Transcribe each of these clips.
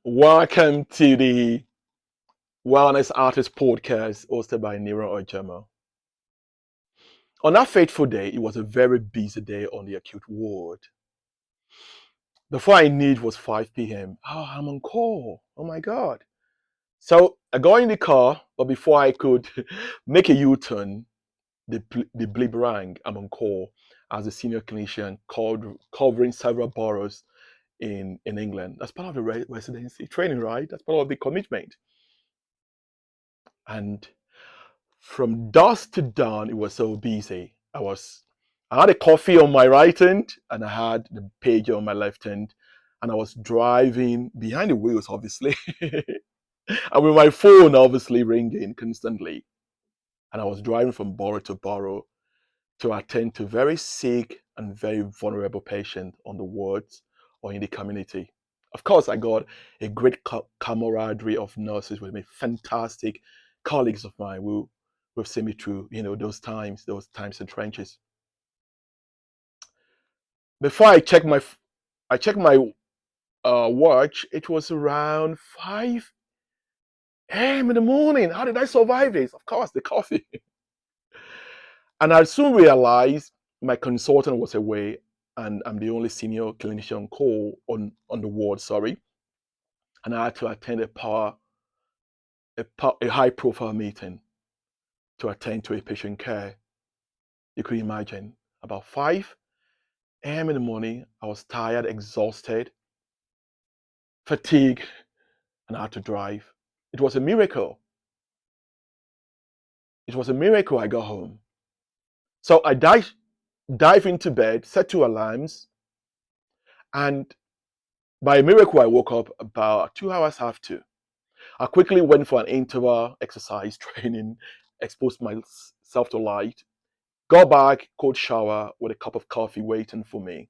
Welcome to the Wellness Artist Podcast hosted by Nero Ojama. On that fateful day, it was a very busy day on the acute ward. Before I knew it was 5 p.m. Oh, I'm on call. Oh my God. So I got in the car, but before I could make a U turn, the blip rang. I'm on call as a senior clinician covering several boroughs in England. That's part of the residency training, right? That's part of the commitment. And from dusk to dawn, it was so busy. I had a coffee on my right hand and I had the pager on my left hand, and I was driving behind the wheels, obviously, and with my phone obviously ringing constantly. And I was driving from borough to borough to attend to very sick and very vulnerable patients on the wards or in the community. Of course, I got a great camaraderie of nurses with me, fantastic colleagues of mine who have seen me through, those times in trenches. Before I checked my watch. It was around 5 a.m. in the morning. How did I survive this? Of course, the coffee. And I soon realized my consultant was away, and I'm the only senior clinician on call on the ward. Sorry, and I had to attend a high profile meeting to attend to a patient care. You could imagine about 5 a.m. in the morning. I was tired, exhausted, fatigued, and I had to drive. It was a miracle. It was a miracle I got home. So I dive into bed, set 2 alarms, and by a miracle I woke up about 2 hours after. I quickly went for an interval exercise training, exposed myself to light, got back, cold shower with a cup of coffee waiting for me.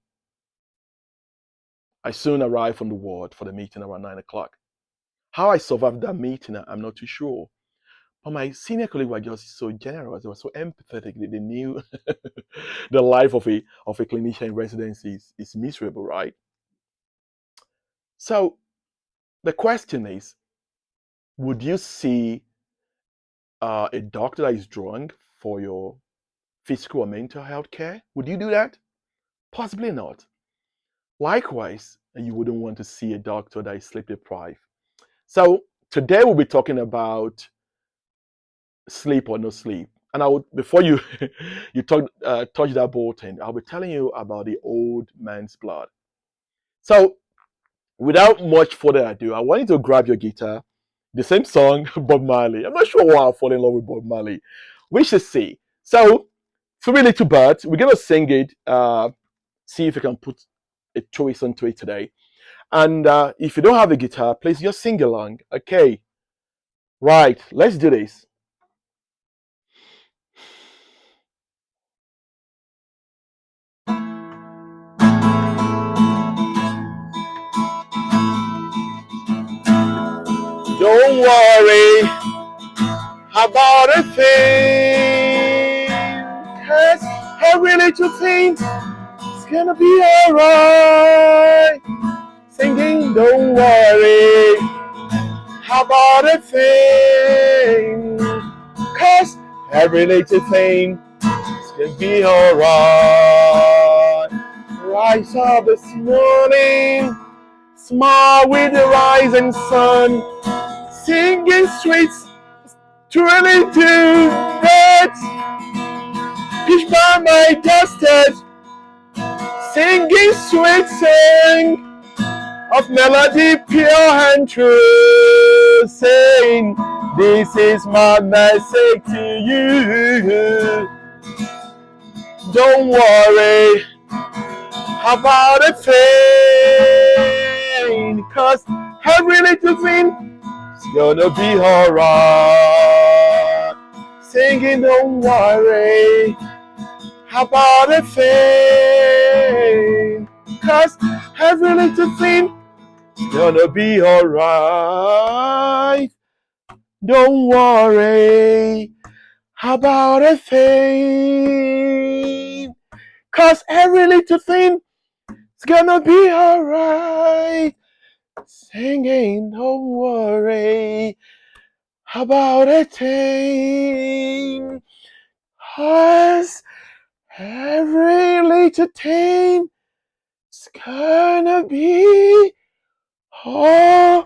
I soon arrived on the ward for the meeting around 9 o'clock. How I survived that meeting, I'm not too sure. But my senior colleagues were just so generous. They were so empathetic. They knew the life of a clinician in residency is miserable, right? So the question is, would you see a doctor that is drunk for your physical or mental health care? Would you do that? Possibly not. Likewise, you wouldn't want to see a doctor that is sleep deprived. So today we'll be talking about sleep or no sleep. And I would, before you touch that button, I'll be telling you about the old man's blood. So without much further ado, I want you to grab your guitar. The same song, Bob Marley. I'm not sure why I fall in love with Bob Marley. We should see. So, Three Little Birds, we're gonna sing it. See if we can put a choice onto it today. And if you don't have a guitar, please just sing along. Okay. Right. Let's do this. Don't worry about a thing, 'cause every little thing is gonna be alright. Singing, don't worry about a thing, 'cause every little thing is gonna be alright. Rise up this morning, smile with the rising sun, singing streets to really do that. Pitch by my dusted, singing sweet sing of melody pure and true, saying, this is my message to you. Don't worry about a thing, 'cause every little thing is gonna be alright. Singing, don't worry about a thing, 'cause every little thing is gonna be alright. Don't worry about a thing, 'cause every little thing is gonna be alright. singing, don't worry about a thing, 'cause every little thing is gonna be alright.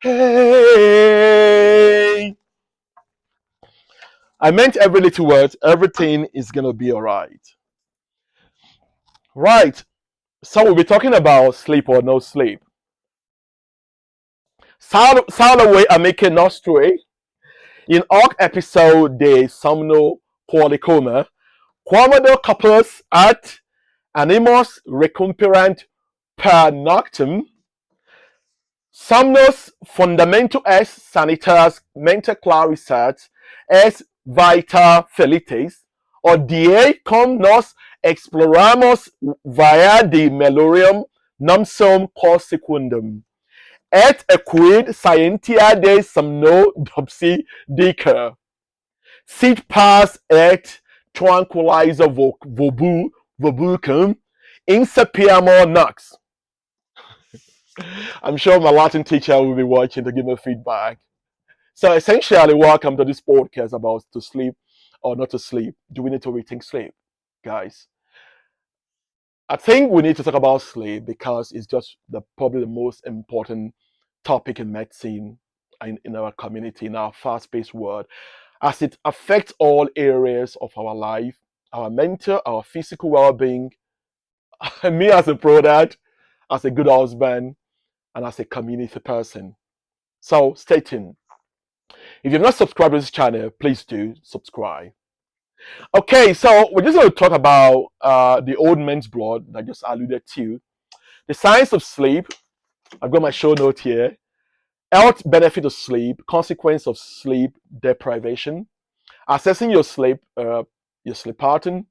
Hey, I meant every little word. Everything is gonna be alright. Right. So we'll be talking about sleep or no sleep. Sound away and make it not stray. In our episode de somno qualicoma, quomodo couples at animos recumperant per noctum, somnos fundamental es sanitas mente clarisat es vita felites, o die cum nos exploramos via de melorium numsum cor secundum. Et quid scientia de somno dopsi dicer. Sit pars et tranquillizer vobucum insapiamur nux. I'm sure my Latin teacher will be watching to give me feedback. So essentially, welcome to this podcast about to sleep or not to sleep. Do we need to rethink sleep, guys? I think we need to talk about sleep because it's just probably the most important topic in medicine in our community, in our fast-paced world, as it affects all areas of our life, our mental, our physical well-being, and me as a product, as a good husband, and as a community person. So stay tuned. If you've not subscribed to this channel, please do subscribe. Okay, so we're just going to talk about the old man's blood that I just alluded to, the science of sleep. I've got my show note here. Health benefit of sleep, consequence of sleep deprivation, assessing your sleep pattern,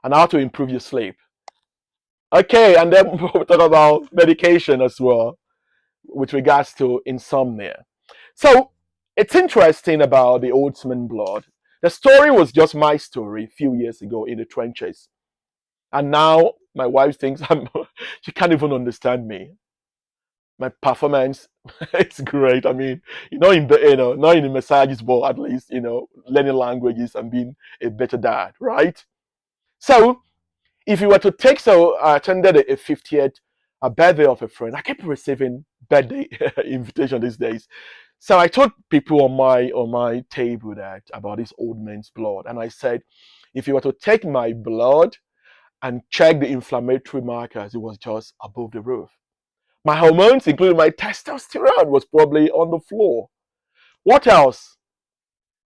and how to improve your sleep. Okay, and then we'll talk about medication as well with regards to insomnia. So it's interesting about the Oldsman blood. The story was just my story a few years ago in the trenches. And now my wife thinks she can't even understand me. My performance it's great. I mean, not in not in the massages, but at least, learning languages and being a better dad, right? So if you were to take, so I attended a 50th birthday of a friend. I kept receiving birthday invitation these days. So I told people on my table that about this old man's blood, and I said, if you were to take my blood and check the inflammatory markers, it was just above the roof. My hormones, including my testosterone, was probably on the floor. What else?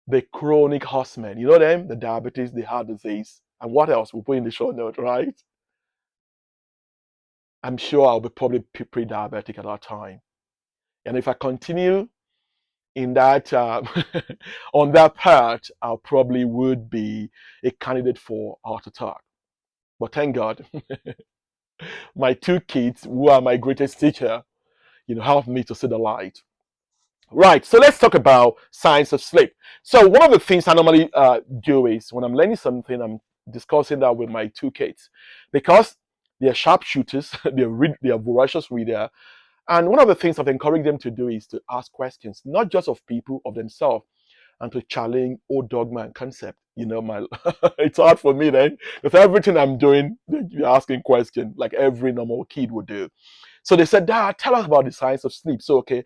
The chronic horsemen, you know them, the diabetes, the heart disease, and what else? We'll put in the show note, right? I'm sure I'll be probably pre-diabetic at that time. And if I continue in that on that part, I probably would be a candidate for heart attack. But thank God, my two kids, who are my greatest teacher, helped me to see the light. Right, so let's talk about science of sleep. So one of the things I normally do is when I'm learning something, I'm discussing that with my two kids because they're sharpshooters, they're voracious reader, and one of the things I've encouraged them to do is to ask questions, not just of people, of themselves, and to challenge old dogma and concept. It's hard for me then because everything I'm doing, you're asking questions like every normal kid would do. So they said, Dad, tell us about the science of sleep. So okay,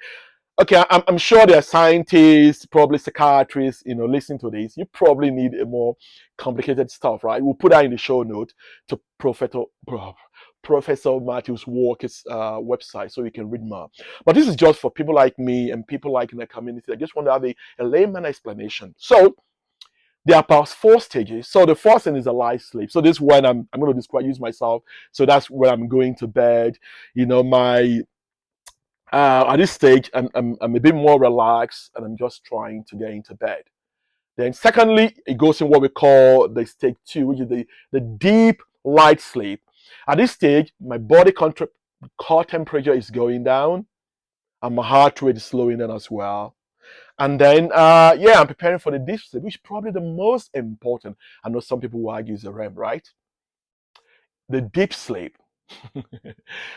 I'm sure there are scientists, probably psychiatrists, listening to this. You probably need a more complicated stuff, right? We'll put that in the show note to Professor Matthews Walker's website so you can read more. But this is just for people like me and people like in the community. I just want to have a layman explanation. So there are about 4 stages. So the first thing is a light sleep. So this is when I'm going to use myself. So that's when I'm going to bed. My at this stage, I'm a bit more relaxed and I'm just trying to get into bed. Then, secondly, it goes in what we call the stage 2, which is the deep light sleep. At this stage, my body core temperature is going down and my heart rate is slowing down as well. And then, I'm preparing for the deep sleep, which is probably the most important. I know some people will argue is the REM, right? the deep sleep.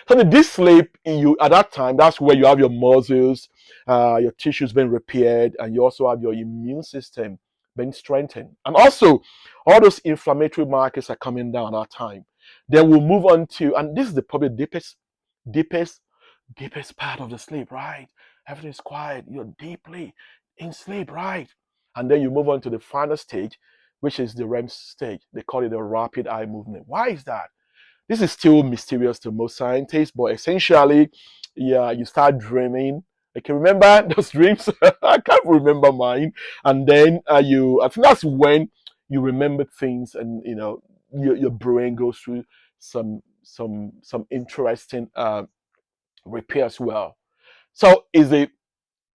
So the deep sleep, you at that time, that's where you have your muscles, your tissues being repaired, and you also have your immune system being strengthened. And also, all those inflammatory markers are coming down at that time. Then we'll move on to, and this is the probably deepest, deepest part of the sleep, right? Everything's quiet. You're deeply in sleep, right? And then you move on to the final stage, which is the REM stage. They call it the rapid eye movement. Why is that? This is still mysterious to most scientists, but essentially, yeah, you start dreaming. I can remember those dreams. I can't remember mine. And then I think that's when you remember things, and your brain goes through some interesting repair as well. So is the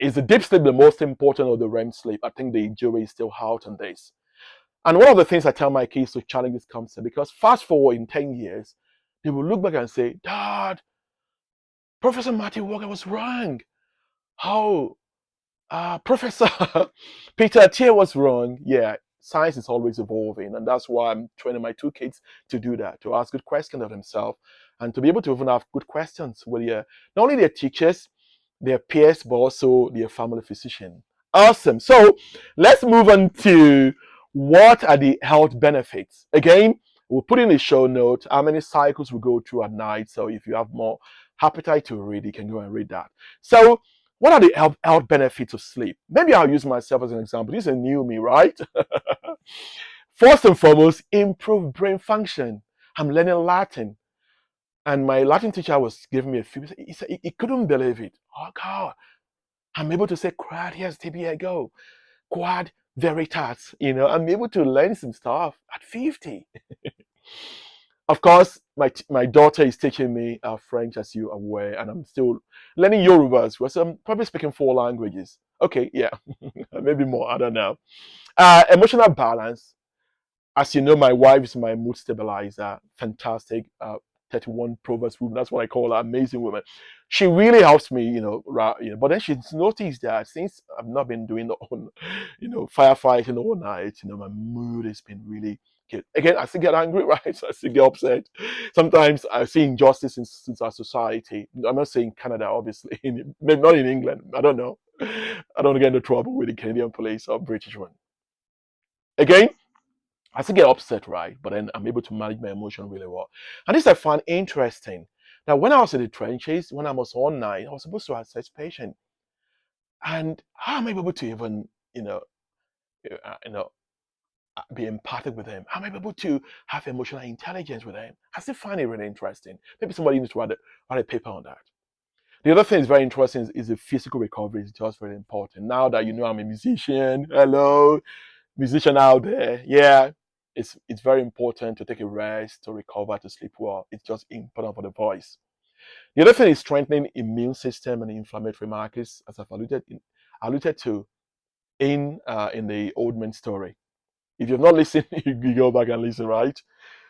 deep sleep the most important or the REM sleep? I think the jury is still out on this. And one of the things I tell my kids to challenge this concept, because fast forward in 10 years, they will look back and say, Dad, Professor Martin Walker was wrong. How Professor Peter Thiel was wrong. Yeah, science is always evolving, and that's why I'm training my two kids to do that, to ask good questions of themselves, and to be able to even have good questions with not only their teachers, their peers, but also their family physician. Awesome. So let's move on to what are the health benefits. Again, we'll put in the show note how many cycles we go through at night. So if you have more appetite to read, you can go and read that. So what are the health benefits of sleep? Maybe I'll use myself as an example. This is a new me, right? First and foremost, improve brain function. I'm learning Latin, and my Latin teacher was giving me a few. He said he couldn't believe it. Oh God, I'm able to say quad yes, TB quad veritas. I'm able to learn some stuff at 50. Of course, my daughter is teaching me French, as you are aware, and I'm still learning Yoruba as well. So I'm probably speaking 4 languages. Okay, yeah, maybe more. I don't know. Emotional balance. As you know, my wife is my mood stabilizer. Fantastic. 31 Proverbs woman. That's what I call her. Amazing woman. She really helps me, but then she's noticed that since I've not been doing the whole, firefighting all night, my mood has been really good. Again, I still get angry, right? So I still get upset. Sometimes I see injustice in our society. I'm not saying Canada, obviously, maybe not in England. I don't know. I don't get into trouble with the Canadian police or British one. Again, I still get upset, right? But then I'm able to manage my emotion really well. And this I found interesting. Now, when I was in the trenches, when I was all night, I was supposed to assess patient. And how am I able to even, be empathic with them? How am I able to have emotional intelligence with them? I still find it really interesting. Maybe somebody needs to write a paper on that. The other thing is very interesting is the physical recovery is just very important. Now that I'm a musician, hello, musician out there, yeah, it's very important to take a rest, to recover, to sleep well. It's just important for the voice. The other thing is strengthening immune system and inflammatory markers, as I've alluded to in the old man story. If you've not listened, you go back and listen, right?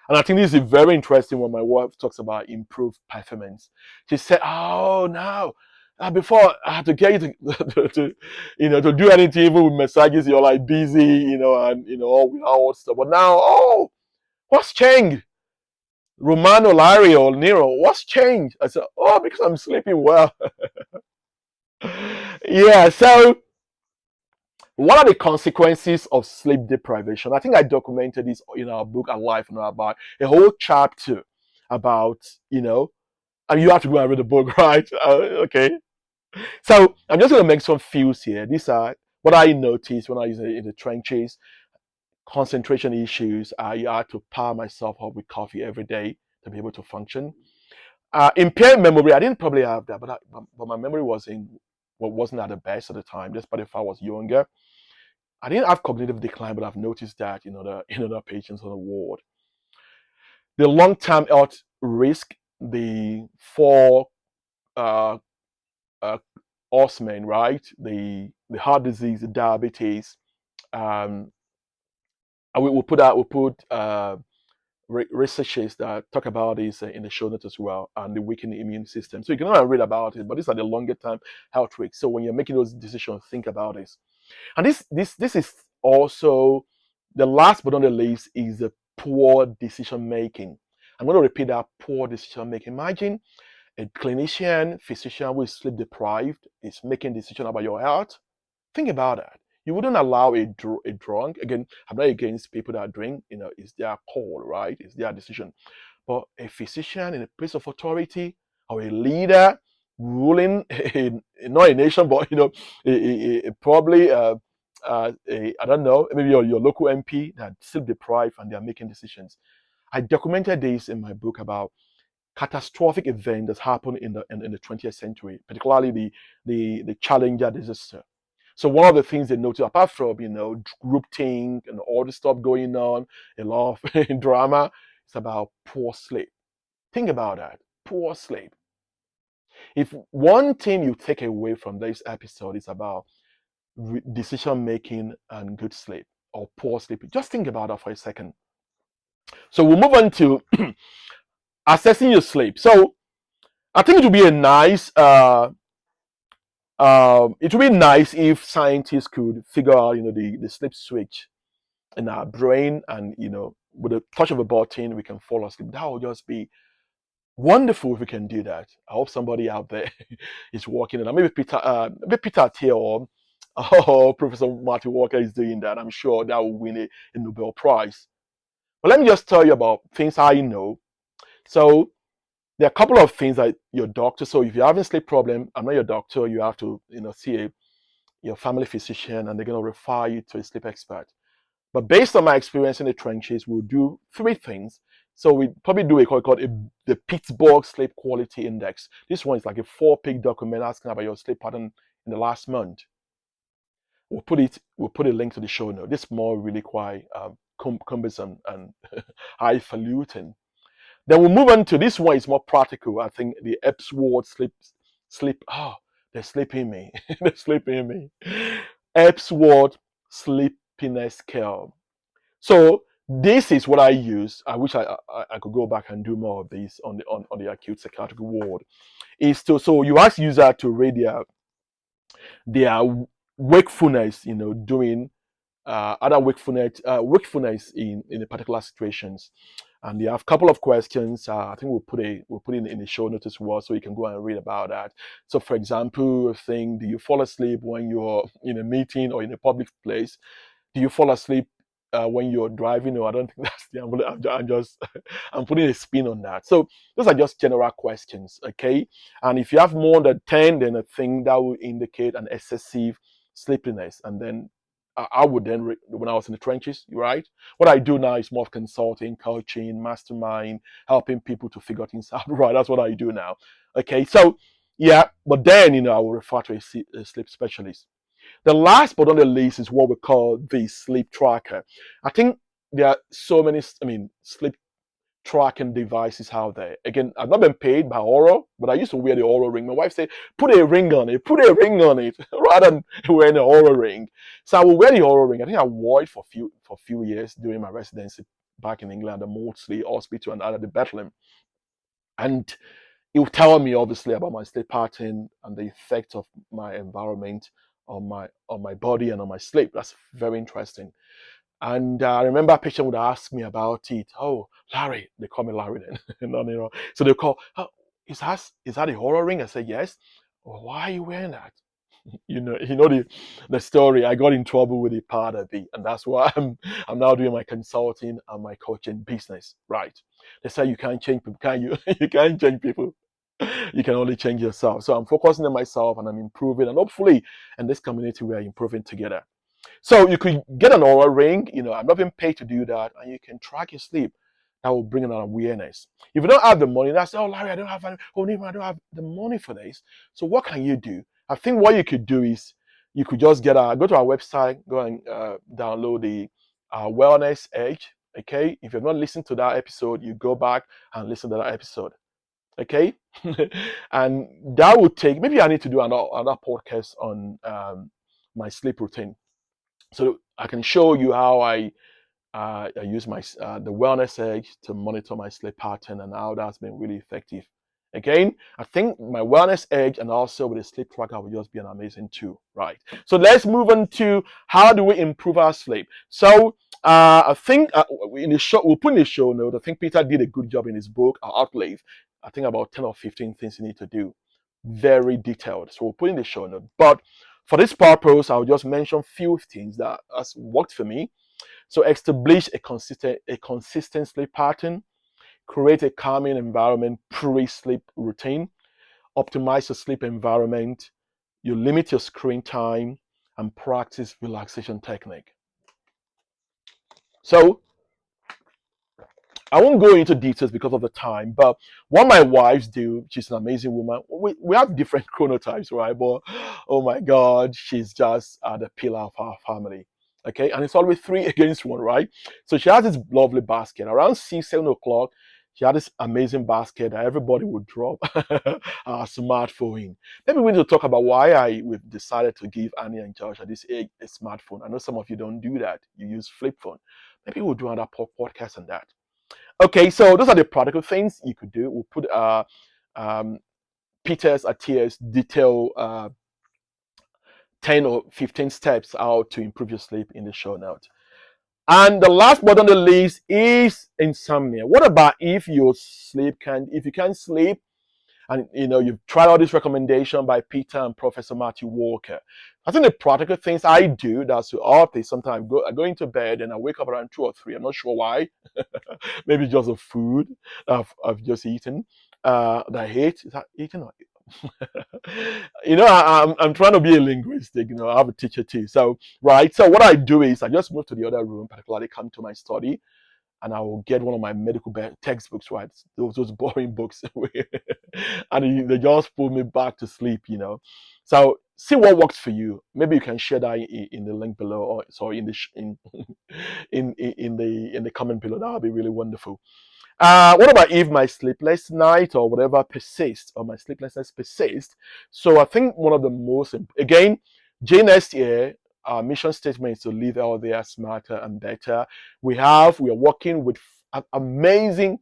And I think this is very interesting when my wife talks about improved performance. She said, "Oh no, before I had to get you to do anything, even with massages, you're like busy, and all stuff. But now, oh, what's changed? Romano, Larry, or Nero, what's changed?" I said, "Oh, because I'm sleeping well." Yeah. So, what are the consequences of sleep deprivation? I think I documented this in our book Alive and about a whole chapter about, and you have to go and read the book, right? Okay. So I'm just going to make some fews here. These are what I noticed when I was in the trenches. Concentration issues. I had to power myself up with coffee every day to be able to function. Impaired memory. I didn't probably have that, but my memory wasn't at the best at the time. Despite if I was younger, I didn't have cognitive decline, but I've noticed that in other patients on the ward. The long-term health risk. The four uh, uh, horsemen, right? The heart disease, the diabetes. Um, and we put researches that talk about this in the show notes as well, and the weakening immune system. So you can go and read about it, but these are the longer term health risks. So when you're making those decisions, think about this. And this is also the last but not the least is the poor decision making. I'm going to repeat that: poor decision making. Imagine a clinician, physician who is sleep deprived is making decision about your health. Think about that. You wouldn't allow a drunk. Again, I'm not against people that drink. It's their call, right? It's their decision. But a physician in a place of authority or a leader ruling not a nation, but probably I don't know, maybe your local MP that sleep deprived and they are making decisions. I documented this in my book about catastrophic event that's happened in the 20th century, particularly the Challenger disaster. So one of the things they noticed, apart from groupthink and all the stuff going on, a lot of drama, it's about poor sleep. Think about that. Poor sleep. If one thing you take away from this episode is about decision making and good sleep or poor sleep, just think about that for a second. So we'll move on to assessing your sleep. So I think it would be a nice it would be nice if scientists could figure out the sleep switch in our brain, and with a touch of a button we can fall asleep. That would just be wonderful if we can do that. I hope somebody out there is working on that. Maybe Peter Thiel or Professor Martin Walker is doing that. I'm sure that will win a Nobel Prize. But let me just tell you about things I know. So there are a couple of things that your doctor. So if you're having sleep problem, I'm not your doctor. You have to see your family physician, and they're going to refer you to a sleep expert. But based on my experience in the trenches, we'll do three things. So we probably do called the Pittsburgh Sleep Quality Index. This one is like a 4-page document asking about your sleep pattern in the last month. We'll put a link to the show note. This is more really quite cumbersome and highfalutin. Then we'll move on to this one is more practical. I think the Epworth sleep. Oh, they're sleeping me. They're sleeping me. Epworth sleepiness scale. So this is what I use. I wish I could go back and do more of this on the acute psychiatric ward. Is to so you ask user to rate their wakefulness, doing other wakefulness in a particular situations. And they have a couple of questions. I think we'll put in the show notes as well, so you can go and read about that. So, for example, do you fall asleep when you're in a meeting or in a public place? Do you fall asleep when you're driving? No, I don't think that's the. I'm just I'm putting a spin on that. So those are just general questions, okay? And if you have more than 10, then I think that will indicate an excessive sleepiness. And then I would then, when I was in the trenches, right? What I do now is more of consulting, coaching, mastermind, helping people to figure things out. Right, that's what I do now. Okay, so yeah, but then I will refer to a sleep specialist. The last but not the least is what we call the sleep tracker. I think there are so many, sleep tracking devices out there. Again, I've not been paid by Oro, but I used to wear the Oro ring. My wife said, put a ring on it, rather than wearing the Oro ring. So I will wear the Oro ring. I think I wore it for a few years during my residency back in England, the Maudsley Hospital and out the Bethlehem. And it will tell me obviously about my sleep pattern and the effect of my environment on my body and on my sleep. That's very interesting. And I remember a patient would ask me about it. Oh, Larry, they call me Larry then. So they call, oh, is that a horror ring? I said yes. Well, why are you wearing that? the story. I got in trouble with the part of it, and that's why I'm now doing my consulting and my coaching business. Right? They say you can't change people, can you? You can't change people. You can only change yourself. So I'm focusing on myself and I'm improving, and hopefully in this community we are improving together. So you could get an aura ring. I'm not being paid to do that, and you can track your sleep. That will bring an awareness. If you don't have the money, that's oh Larry, I don't have I don't have the money for this. So what can you do? I think what you could do is you could just go to our website, go and download the Wellness Edge. Okay, if you've not listened to that episode, you go back and listen to that episode. Okay, and that would take maybe I need to do another podcast on my sleep routine, so I can show you how I use the Wellness Edge to monitor my sleep pattern and how that's been really effective. Again, I think my wellness edge and also with a sleep tracker will just be an amazing tool, right? So let's move on to how do we improve our sleep. So I think in the show, we'll put in the show note, I think Peter did a good job in his book, Our Outlive. I think about 10 or 15 things you need to do. Very detailed. So we'll put in the show note. But for this purpose, I'll just mention few things that has worked for me. So establish a consistent sleep pattern, create a calming environment pre-sleep routine, optimize your sleep environment, you limit your screen time, and practice relaxation technique. So I won't go into details because of the time, but what my wives do, she's an amazing woman. We have different chronotypes, right? But oh my God, she's just the pillar of our family. Okay, and it's always three against one, right? So she has this lovely basket around 6, 7 o'clock. She had this amazing basket that everybody would drop our smartphone in. Maybe we need to talk about why we've decided to give Annie and Josh at this age a smartphone. I know some of you don't do that. You use flip phone. Maybe we'll do another podcast on that. Okay, so those are the practical things you could do. We'll put um, Peter's Atia's detail 10 or 15 steps out to improve your sleep in the show notes. And the last but on the list is insomnia. What about if if you can't sleep, and you've tried all this recommendation by Peter and Professor Matthew Walker? I think the practical things I do that's off is sometimes I go into bed and I wake up around 2 or 3. I'm not sure why. Maybe just the food I've just eaten that I hate. Is that eaten or I'm trying to be a linguistic. I have a teacher too. So right. So what I do is I just move to the other room, particularly come to my study, and I will get one of my medical textbooks, right? Those boring books, and they just pull me back to sleep. So see what works for you. Maybe you can share that in the link below, or sorry, in the comment below. That would be really wonderful. What about if my sleepless night or whatever persists, or my sleeplessness persists? So I think one of the most, again, JNS here, our mission statement is to live out there smarter and better. We are working with amazing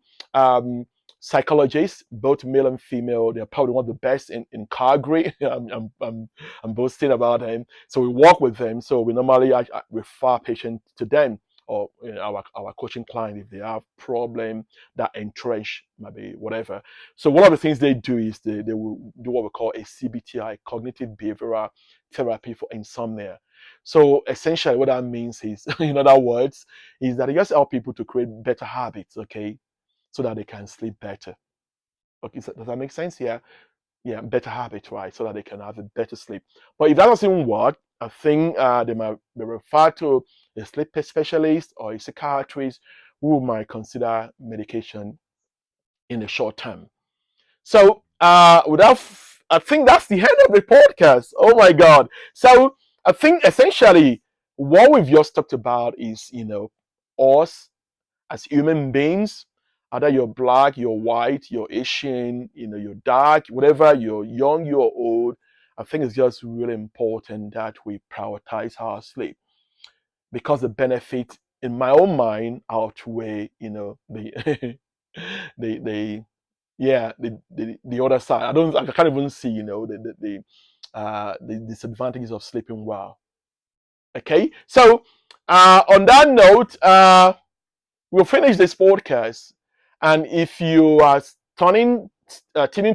psychologists, both male and female. They're probably one of the best in Calgary. I'm boasting about them. So we work with them. So we normally refer patients to them, or our coaching client if they have problem that entrench, maybe whatever. So one of the things they do is they will do what we call a CBTI, cognitive behavioral therapy for insomnia. So essentially what that means is, in other words, is that it just help people to create better habits, okay, so that they can sleep better. Okay, so does that make sense? Yeah, better habits, right? So that they can have a better sleep. But if that doesn't work, I think they might be referred to a sleep specialist or a psychiatrist who might consider medication in the short term. So I think that's the end of the podcast. Oh my God! So I think essentially what we've just talked about is us as human beings, either you're black, you're white, you're Asian, you're dark, whatever, you're young, you're old. I think it's just really important that we prioritize our sleep, because the benefit in my own mind outweigh, the the yeah, the other side. I can't even see, the disadvantages of sleeping well. Okay, so on that note, we'll finish this podcast. And if you are tuning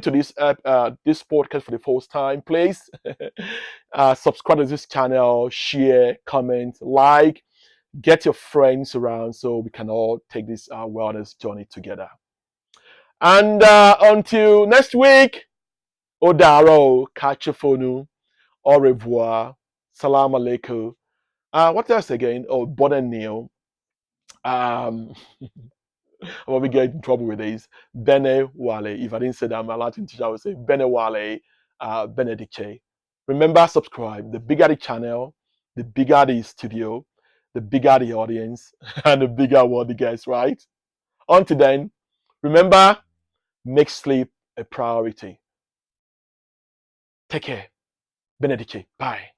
to this podcast for the first time, please subscribe to this channel, share, comment, like, get your friends around so we can all take this wellness journey together. And until next week, Odaro, Kachifonu, Au revoir, Salam alaikum. What else again? Oh, Bonne Neil. Um, I'm gonna get in trouble with this. Bene Wale. If I didn't say that, my Latin teacher would say Bene Wale, Benedice. Remember, subscribe. The bigger the channel, the bigger the studio, the bigger the audience, and the bigger what the guests, right? Until then, remember, make sleep a priority. Take care. Benedice. Bye.